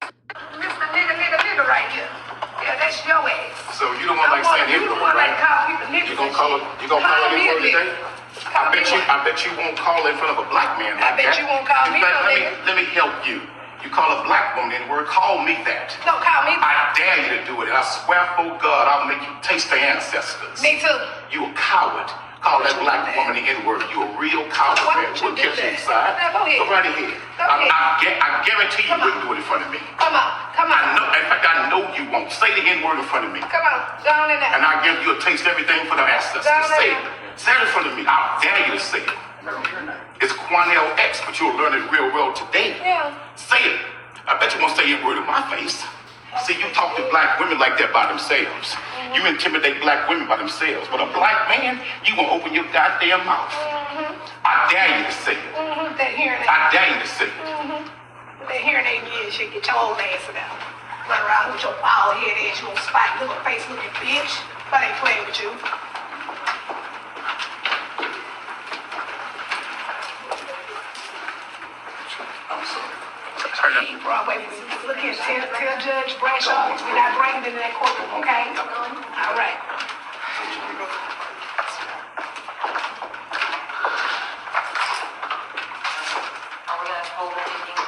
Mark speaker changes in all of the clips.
Speaker 1: Mr. Nigga right here. Yeah, that's your ass.
Speaker 2: So you don't want like saying
Speaker 1: You the one that call people niggas.
Speaker 2: You gonna call it today? I bet you won't call in front of a black man like that.
Speaker 1: I bet you won't call me no nigga.
Speaker 2: Let me help you. You call a black woman in word, call me that.
Speaker 1: Don't call me.
Speaker 2: I dare you to do it. And I swear for God, I'll make you taste the ancestors.
Speaker 1: Me too.
Speaker 2: You a coward. Call that black woman the N-word. You a real coward, man. We'll get you inside.
Speaker 1: Now, go ahead.
Speaker 2: Go right ahead. I guarantee you wouldn't do it in front of me.
Speaker 1: Come on.
Speaker 2: In fact, I know you won't. Say the N-word in front of me.
Speaker 1: Come on. Go on in there.
Speaker 2: And I'll give you a taste of everything for the ancestors. Say it. Say it in front of me. I dare you to say it. It's Quanell X, but you'll learn it real well today.
Speaker 1: Yeah.
Speaker 2: Say it. I bet you won't say N-word in my face. See, you talk to black women like that by themselves. You intimidate black women by themselves. But a black man, you won't open your goddamn mouth. I dare you to say it.
Speaker 1: That hearing aid.
Speaker 2: I dare you to say it.
Speaker 1: That hearing aid you should get your old ass out. Run around with your bald head ass, you old spike little face looking bitch. But I ain't playing with you.
Speaker 2: I'm sorry.
Speaker 1: Broadway, look here, tell Judge Bradshaw we're not bringing it in that courtroom, okay? All right.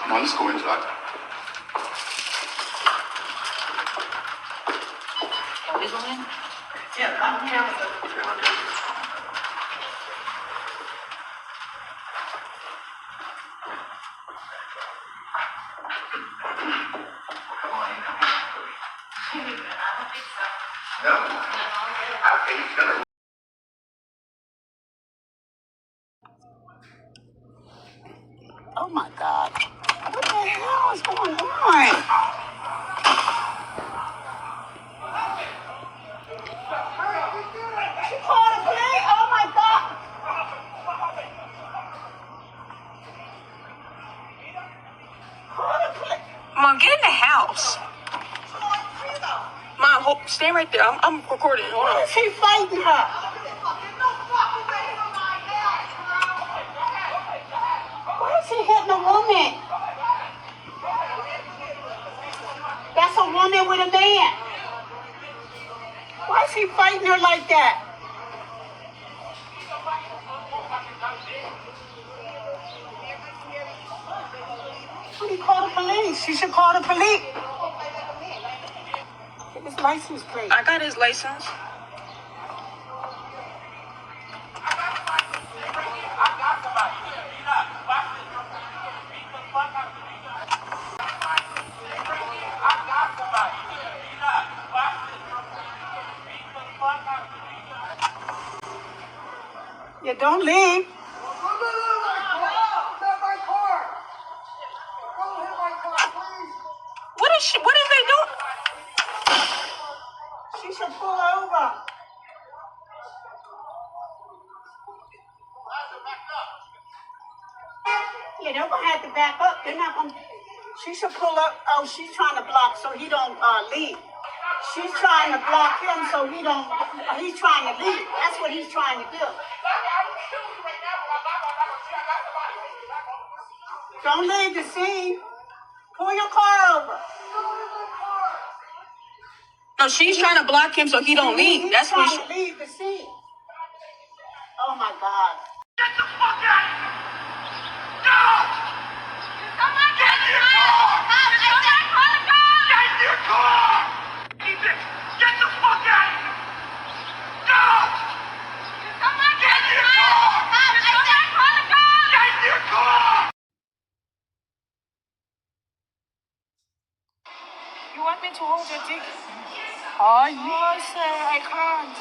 Speaker 2: Come on, let's go inside.
Speaker 3: Can we go in?
Speaker 1: Yeah, I'm counting.
Speaker 2: No. I ain't gonna.
Speaker 3: Oh my God. What the hell is going on? She called the police? Oh my God. Call the police.
Speaker 4: Mom, get in the house. Mom, stay right there. I'm recording. Hold on.
Speaker 3: Why is he fighting her? Why is he hitting a woman? That's a woman with a man. Why is he fighting her like that? What do you call the police? She should call the police. Get his license plate.
Speaker 4: I got his license.
Speaker 3: Yeah, don't leave.
Speaker 4: What is they doing?
Speaker 3: She should pull over. Yeah, they're gonna have to back up. They're not gonna. She should pull up. Oh, she's trying to block so he don't leave. She's trying to block him so he don't. He's trying to leave. That's what he's trying to do. Don't leave the scene. Pull your car over.
Speaker 4: No, she's trying to block him so he don't leave.
Speaker 3: He's
Speaker 4: That's what
Speaker 3: trying to leave the scene. Oh my God.
Speaker 1: Get the fuck out of here! No! Someone get in your car! Get in your car! Get the fuck out of here! No! Someone get in your car! Get in your car!
Speaker 4: You want me to hold your dick?
Speaker 3: Oh, you.
Speaker 4: Oh, sir, I can't.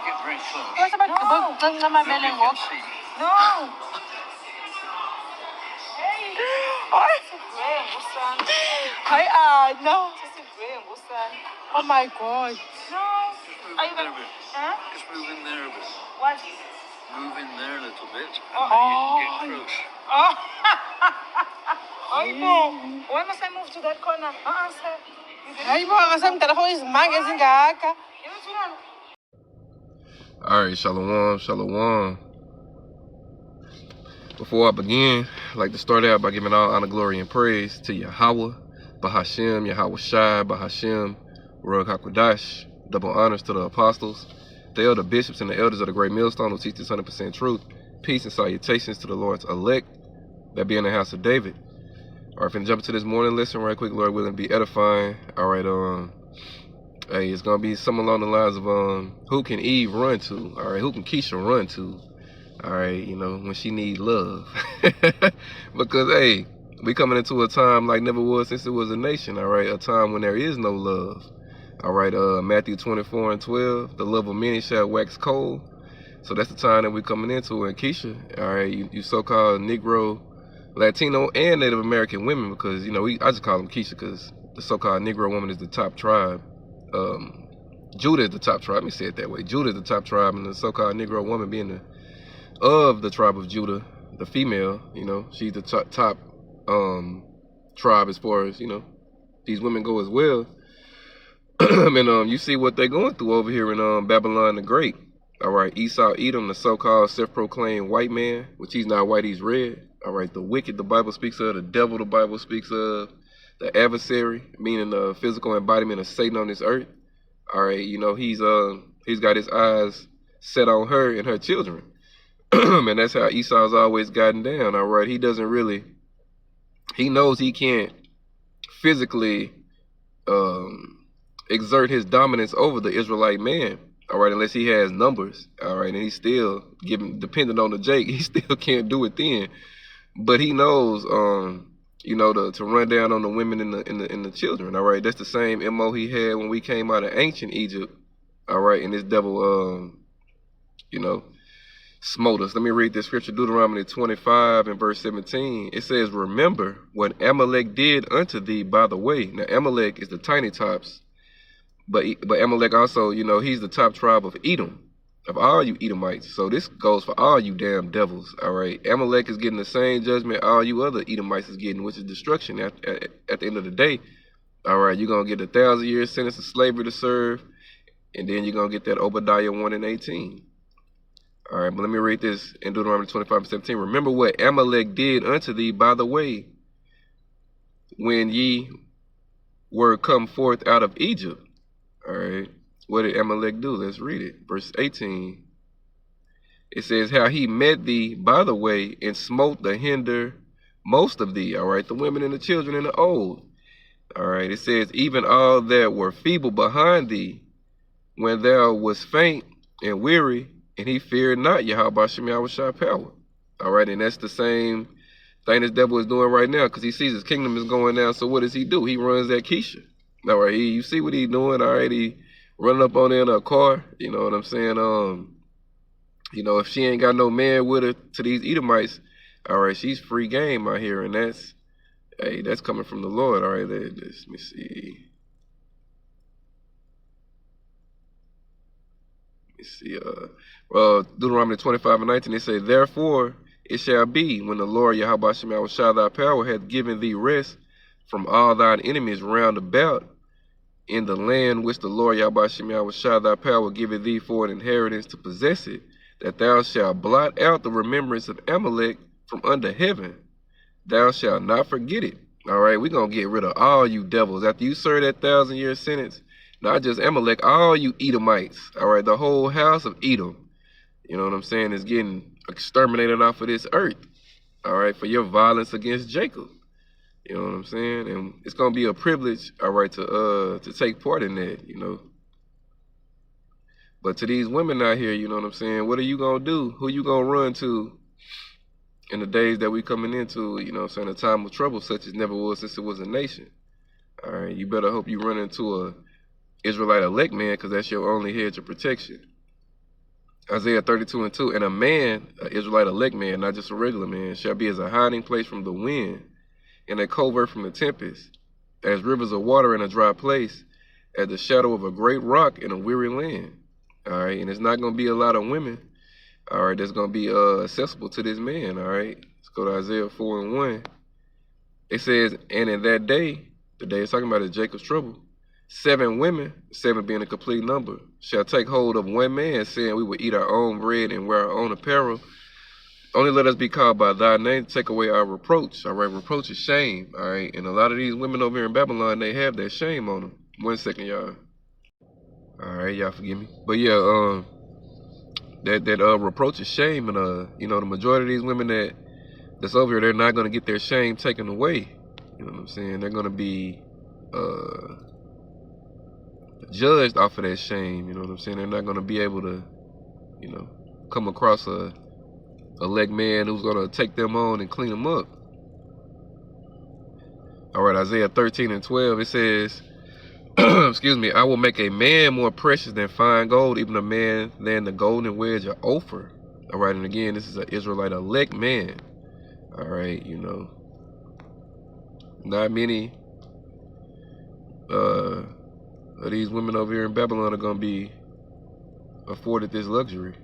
Speaker 5: Get very close.
Speaker 4: What about the book? Doesn't my belly walk? No. Hey.
Speaker 3: Hi, no.
Speaker 4: Oh my God. No.
Speaker 5: Just move in there a bit.
Speaker 4: Huh?
Speaker 5: Just move in there a bit.
Speaker 4: What?
Speaker 5: Move in there a little bit. And
Speaker 4: Oh.
Speaker 5: then you can get close.
Speaker 4: Oh. Oh, no. Why must I move to that corner? Sir.
Speaker 3: Hayi bo kasi telephone is mange zingaka.
Speaker 6: All right, shalom, shalom. Before I begin, I'd like to start out by giving all honor, glory, and praise to Yahweh, Bahashem, Yahweh Shai, Bahashem, Ruach HaKodesh. Double honors to the apostles, the elder bishops, and the elders of the great millstone who teach this 100% truth. Peace and salutations to the Lord's elect that be in the house of David. All right, finna jump into this morning lesson right quick. Lord willing, be edifying. All right, hey, it's gonna be something along the lines of who can Eve run to? All right, who can Keisha run to? All right, you know, when she need love. Because hey, we coming into a time like never was since it was a nation. All right, a time when there is no love. All right, Matthew 24:12, the love of many shall wax cold. So that's the time that we're coming into. And Keisha, all right, you so-called Negro, Latino, and Native American women, because, you know, I just call them Keisha because the so-called Negro woman is the top tribe. Judah is the top tribe. Let me say it that way. Judah is the top tribe, and the so-called Negro woman being of the tribe of Judah, the female, you know, she's the top tribe as far as, you know, these women go as well. And you see what they're going through over here in Babylon the Great. All right, Esau Edom, the so-called self-proclaimed white man, which he's not white, he's red. All right, the wicked the Bible speaks of, the devil the Bible speaks of, the adversary, meaning the physical embodiment of Satan on this earth. All right, you know, he's got his eyes set on her and her children. And that's how Esau's always gotten down. All right, he knows he can't physically exert his dominance over the Israelite man, all right, unless he has numbers, all right, and he's still dependent on the Jake, he still can't do it then. But he knows, you know, to run down on the women and the children, all right. That's the same MO he had when we came out of ancient Egypt, all right, and this devil, you know, smote us. Let me read this scripture, Deuteronomy 25 and verse 17. It says, remember what Amalek did unto thee by the way. Now, Amalek is the tiny tops. But Amalek also, you know, he's the top tribe of Edom, of all you Edomites. So this goes for all you damn devils, all right? Amalek is getting the same judgment all you other Edomites is getting, which is destruction at the end of the day. All right, you're going to get a 1,000-year sentence of slavery to serve, and then you're going to get that Obadiah 1:18. All right, but let me read this in Deuteronomy 25:17. Remember what Amalek did unto thee by the way when ye were come forth out of Egypt. All right, what did Amalek do? Let's read it. Verse 18. It says, how he met thee by the way and smote the hinder most of thee. All right, the women and the children and the old. All right, it says, even all that were feeble behind thee when thou was faint and weary, and he feared not Yahweh Shem Shai power. All right, and that's the same thing this devil is doing right now because he sees his kingdom is going down. So what does he do? He runs that Keisha. All right, you see what he doing? All right, he running up on there in a car. You know what I'm saying? You know, if she ain't got no man with her to these Edomites, all right, she's free game out here, and that's coming from the Lord. All right, let me see. Deuteronomy 25:19, it say, therefore it shall be when the Lord Yahweh Shem Shai thy power hath given thee rest from all thine enemies round about in the land which the Lord Yahweh Shem Shai thy power giveth thee for an inheritance to possess it, that thou shalt blot out the remembrance of Amalek from under heaven. Thou shalt not forget it. All right, we're going to get rid of all you devils. After you serve that 1,000-year sentence, not just Amalek, all you Edomites, all right, the whole house of Edom, you know what I'm saying, is getting exterminated off of this earth, all right, for your violence against Jacob. You know what I'm saying? And it's going to be a privilege, all right, to take part in that, you know. But to these women out here, you know what I'm saying, what are you going to do? Who you going to run to in the days that we coming into, you know what I'm saying, a time of trouble such as never was since it was a nation? All right, you better hope you run into a Israelite elect man, because that's your only hedge of protection. Isaiah 32:2, and a man, an Israelite elect man, not just a regular man, shall be as a hiding place from the wind, and a covert from the tempest, as rivers of water in a dry place, as the shadow of a great rock in a weary land. All right, and it's not going to be a lot of women, all right, that's going to be accessible to this man, all right. Let's go to Isaiah 4:1. It says, and in that day, the day it's talking about is Jacob's trouble, 7 women, 7 being a complete number, shall take hold of one man, saying we will eat our own bread and wear our own apparel. Only let us be called by thy name to take away our reproach. All right, reproach is shame. All right, and a lot of these women over here in Babylon, they have that shame on them. 1 second, y'all. All right, y'all forgive me. But yeah, that reproach is shame, and you know, the majority of these women that's over here, they're not gonna get their shame taken away. You know what I'm saying? They're gonna be judged off of that shame. You know what I'm saying? They're not gonna be able to, you know, come across a elect man who's gonna take them on and clean them up. All right, Isaiah 13:12, it says, excuse me, I will make a man more precious than fine gold, even a man than the golden wedge of Ophir. All right, and again, this is an Israelite elect man. All right, you know, not many of these women over here in Babylon are gonna be afforded this luxury.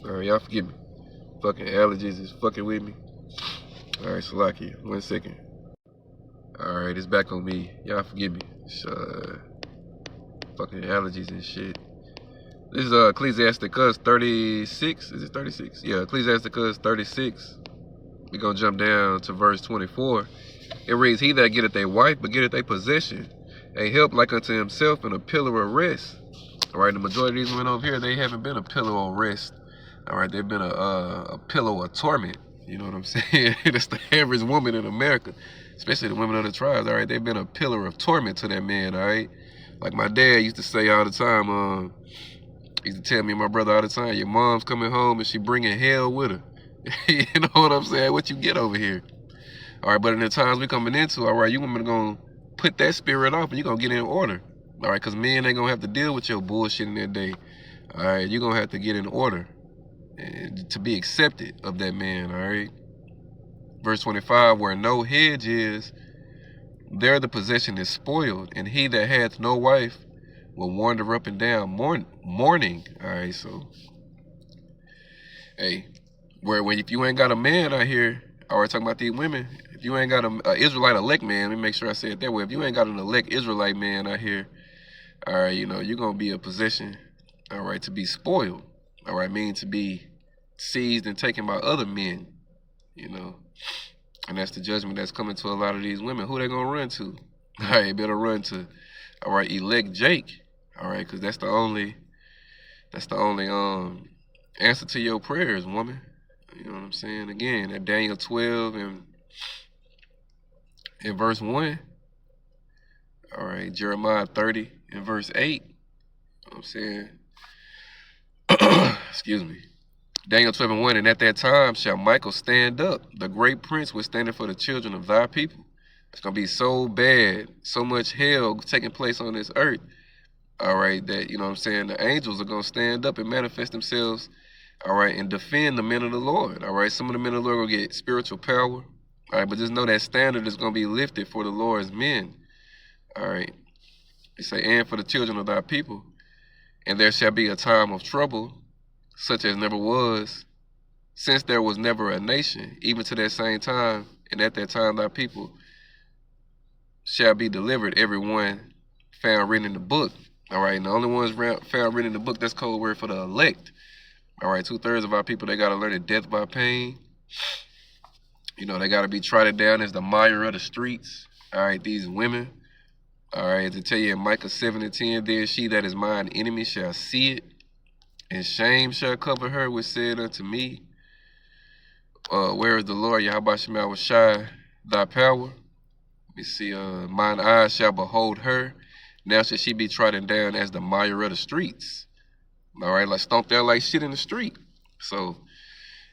Speaker 6: All right, y'all forgive me. Fucking allergies is fucking with me. All right, Salakia, 1 second. All right, it's back on me. Y'all forgive me. It's, fucking allergies and shit. This is Ecclesiasticus 36. Is it 36? Yeah, Ecclesiasticus 36. We're gonna jump down to verse 24. It reads, he that getteth a wife, but getteth a possession, a help like unto himself, and a pillar of rest. All right, the majority of these women over here, they haven't been a pillar of rest. All right, they've been a pillow of torment. You know what I'm saying? That's the average woman in America, especially the women of the tribes. All right, they've been a pillar of torment to that man. All right, like my dad used to say all the time. He used to tell me and my brother all the time, your mom's coming home and she bringing hell with her. You know what I'm saying? What you get over here? All right, but in the times we coming into, all right, you women are gonna put that spirit off and you're gonna get in order. All right, because men ain't gonna have to deal with your bullshit in that day. All right, you're gonna have to get in order and to be accepted of that man. All right, verse 25, where no hedge is, there the possession is spoiled, and he that hath no wife will wander up and down mourning. All right, so hey, if you ain't got a man out here, all right, talking about these women, if you ain't got a Israelite elect man, let me make sure I say it that way. If you ain't got an elect Israelite man out here, all right, you know, you're gonna be a possession, all right, to be spoiled. All right, meaning to be seized and taken by other men, you know. And that's the judgment that's coming to a lot of these women. Who they gonna run to? All right, you better run to, all right, elect Jake. All right, because that's the only answer to your prayers, woman. You know what I'm saying? Again, at Daniel 12 and in verse 1. All right, Jeremiah 30 and verse 8. You know what I'm saying? Excuse me. Daniel 12 and 1, and at that time shall Michael stand up, the great prince which standeth for the children of thy people. It's going to be so bad, so much hell taking place on this earth, all right, that, you know what I'm saying, the angels are going to stand up and manifest themselves, all right, and defend the men of the Lord, all right. Some of the men of the Lord will get spiritual power, all right, but just know that standard is going to be lifted for the Lord's men, all right. They say, and for the children of thy people. And there shall be a time of trouble, such as never was, since there was never a nation, even to that same time, and at that time thy people shall be delivered, every one found written in the book. All right, and the only ones found written in the book, that's code word for the elect. All right, 2/3 of our people, they got to learn it death by pain. You know, they got to be trodden down as the mire of the streets. All right, these women. All right, to tell you in Micah 7 and 10, there she that is mine enemy shall see it, and shame shall cover her, which said unto me, where is the Lord Yahweh Shemel Shai, thy power? Let me see, mine eyes shall behold her. Now shall she be trodden down as the mire of the streets. All right, like stomped out like shit in the street. So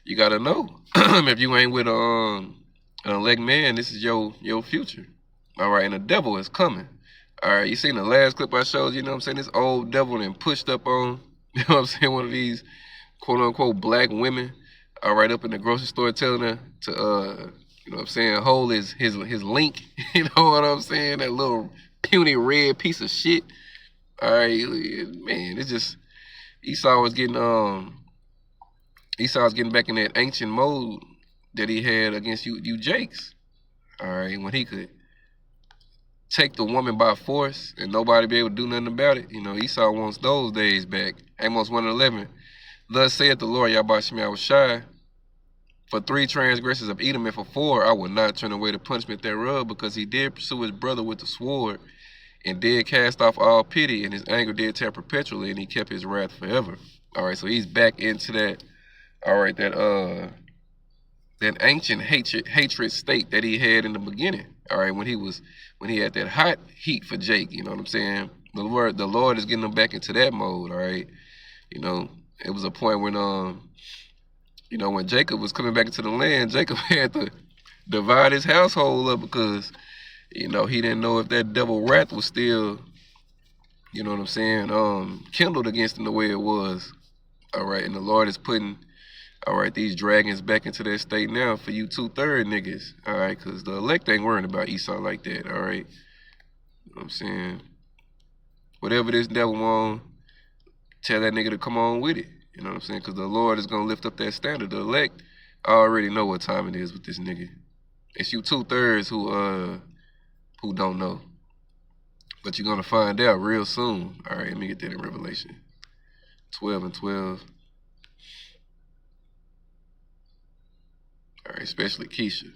Speaker 6: you gotta know, if you ain't with an elect man, this is your future. All right, and the devil is coming. All right, you seen the last clip I showed, you know what I'm saying? This old devil and pushed up on, you know what I'm saying, one of these quote-unquote black women, all right, up in the grocery store telling her to, you know what I'm saying, hold his link, you know what I'm saying? That little puny red piece of shit. All right, man, it's just, Esau was getting back in that ancient mode that he had against you Jakes. All right, when he could take the woman by force and nobody be able to do nothing about it. You know, Esau wants those days back. Amos 1:11. Thus saith the Lord Yahweh Shai, for 3 transgressions of Edom, and for 4 I will not turn away the punishment thereof, because he did pursue his brother with the sword, and did cast off all pity, and his anger did tear perpetually, and he kept his wrath forever. All right, so he's back into that. All right, that ancient hatred state that he had in the beginning. All right, when he had that hot heat for Jake. You know what I'm saying? The Lord is getting him back into that mode. All right, you know, it was a point when you know, when Jacob was coming back into the land, Jacob had to divide his household up because, you know, he didn't know if that devil wrath was still, you know what I'm saying, kindled against him the way it was. All right, and the Lord is putting, all right, these dragons back into that state now for you 2/3 niggas. All right, because the elect ain't worrying about Esau like that. All right, you know what I'm saying? Whatever this devil want, tell that nigga to come on with it. You know what I'm saying? Because the Lord is going to lift up that standard. The elect, I already know what time it is with this nigga. It's you 2/3 who don't know. But you're going to find out real soon. All right, let me get that in Revelation 12 and 12. All right, especially Keisha.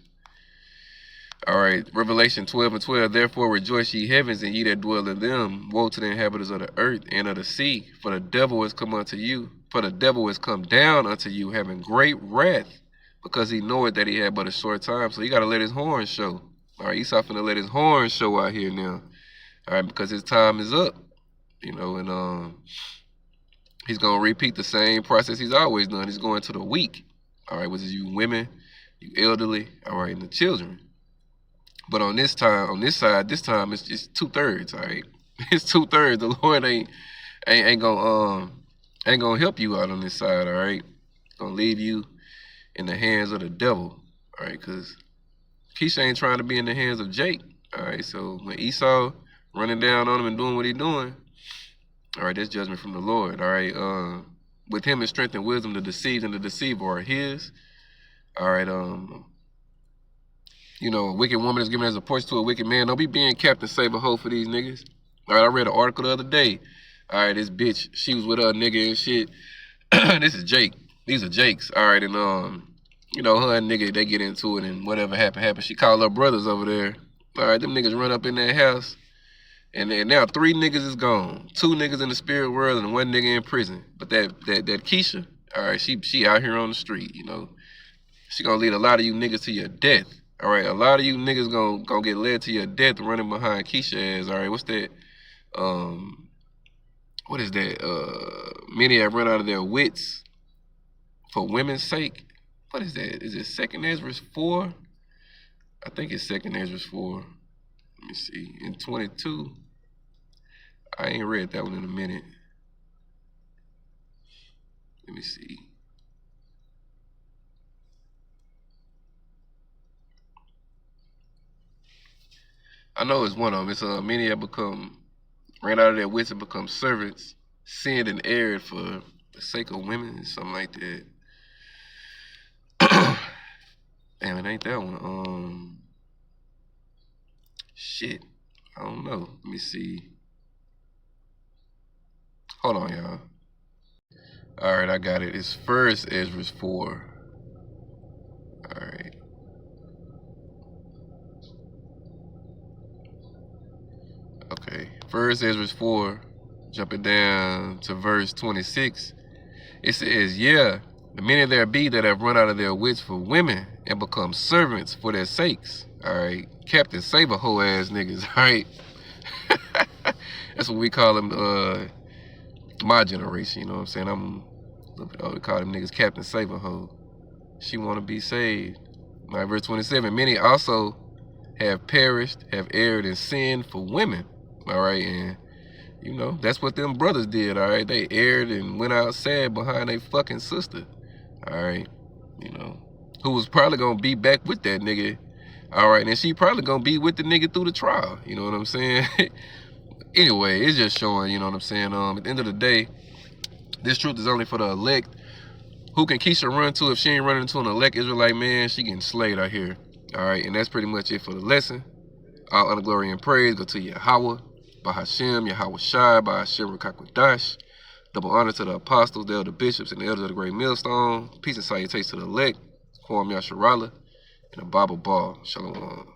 Speaker 6: All right, Revelation 12 and 12. Therefore rejoice ye heavens, and ye that dwell in them. Woe to the inhabitants of the earth and of the sea, for the devil is come unto you. For the devil is come down unto you, having great wrath, because he knoweth that he had but a short time. So he got to let his horn show. All right, Esau finna let his horn show out here now. All right, because his time is up. You know, and he's going to repeat the same process he's always done. He's going to the weak. All right, which is you women, you elderly, all right, and the children. But on this time, this time it's just 2/3. All right, it's 2/3. The Lord ain't gonna help you out on this side. All right, gonna leave you in the hands of the devil. All right, because Keisha ain't trying to be in the hands of Jake. All right, so when Esau running down on him and doing what he doing, all right, that's judgment from the Lord. All right, with him is strength and wisdom. The deceived and the deceiver are his. All right, you know, a wicked woman is given as a portion to a wicked man. Don't be being Captain Save-A-Hoe for these niggas. All right, I read an article the other day. All right, this bitch, she was with her nigga and shit. This is Jake. These are Jakes. All right, and you know, her and nigga, they get into it, and whatever happened. She called her brothers over there. All right, them niggas run up in that house, and now 3 niggas is gone. 2 niggas in the spirit world and 1 nigga in prison. But that Keisha, all right, she out here on the street. You know, she gonna lead a lot of you niggas to your death. All right, a lot of you niggas gonna get led to your death running behind Keisha ass. All right, what's that? What is that? Many have run out of their wits for women's sake. What is that? Is it 2 Ezra 4? I think it's 2 Ezra 4. Let me see. In 22. I ain't read that one in a minute. Let me see. I know it's one of them. It's many have ran out of their wits and become servants, sinned and erred for the sake of women, something like that. Damn, it ain't that one. Shit, I don't know. Let me see. Hold on, y'all. All right, I got it. It's 1 Ezra 4. All right. Okay, 1 Ezra 4, jumping down to verse 26. It says, yeah, the many there be that have run out of their wits for women and become servants for their sakes. All right, Captain Save-A-Hoe ass niggas. All right, that's what we call them. My generation, you know what I'm saying? I'm a little bit older, call them niggas Captain Save-A-Hoe. She want to be saved. All right, verse 27. Many also have perished, have erred and sinned for women. All right, and you know, that's what them brothers did, all right? They erred and went out sad behind their fucking sister, all right? You know, who was probably gonna be back with that nigga, all right? And she probably gonna be with the nigga through the trial, you know what I'm saying? Anyway, it's just showing, you know what I'm saying? At the end of the day, this truth is only for the elect. Who can Keisha run to if she ain't running into an elect Israelite man? She getting slayed out here, all right? And that's pretty much it for the lesson. All honor, glory, and praise go to Yahweh, Bahashem, Yahweh Shai, Bahashem Rakakwadash, Double honor to the apostles, the elder bishops, and the elders of the great millstone. Peace and salutations to the elect, Kwame Yasharala, and the Bible Ball. Shalom.